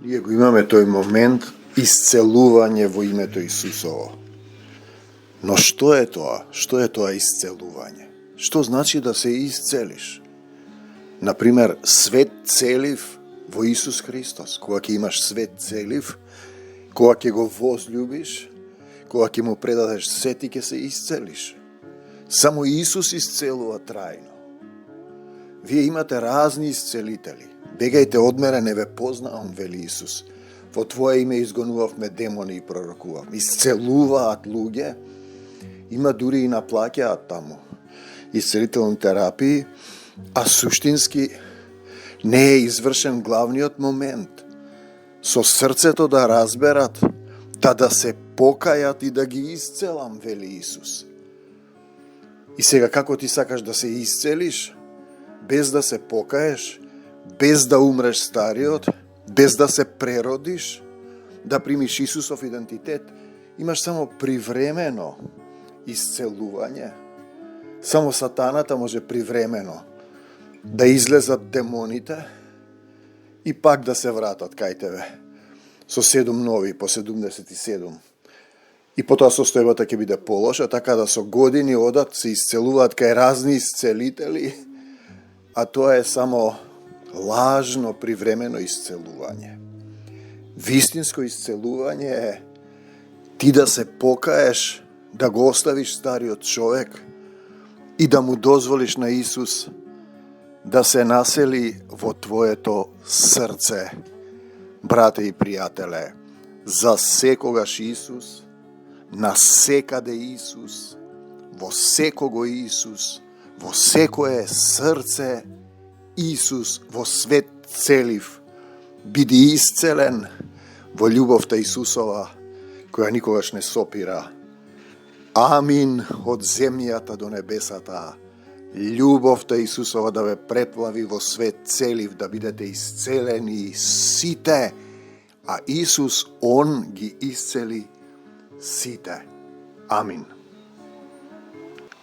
Ние го имаме тој момент исцелување во името Исусово. Но што е тоа? Што е тоа исцелување? Што значи да се исцелиш? Например, свет целив во Исус Христос. Кога ќе имаш свет целив, кога ќе го возлюбиш, кога ќе му предадеш се, ти ќе се исцелиш. Само Исус исцелува трајно. Вие имате разни исцелители. Бегајте од мене, не ве познавам, вели Исус. Во Твое име изгонувавме демони и пророкував. Исцелуваат луѓе, има дури и наплаќаат таму исцелителни терапии, а суштински не е извршен главниот момент. Со срцето да разберат, да се покајат и да ги исцелам, вели Исус. И сега како ти сакаш да се исцелиш, без да се покаеш, без да умреш стариот, без да се преродиш, да примиш Исусов идентитет, имаш само привремено исцелување. Само сатаната може привремено да излезат демоните и пак да се вратат кај тебе со 7 нови по 77. И потоа состојбата ќе биде полоша, така да со години одат, се исцелуваат кај разни исцелители, а тоа е само лажно привремено исцелување. Вистинско исцелување е ти да се покаеш, да го оставиш стариот човек и да му дозволиш на Исус да се насели во твоето срце. Брате и пријателе, за секогаш Исус, на секаде Исус, во секого Исус, во секое срце Исус, во свет целив. Биди исцелен во љубовта Исусова, која никогаш не сопира. Амин од земјата до небесата. Љубовта Исусова да ве преплави во свет целив, да бидете исцелени сите, а Исус, Он ги исцели сите. Амин.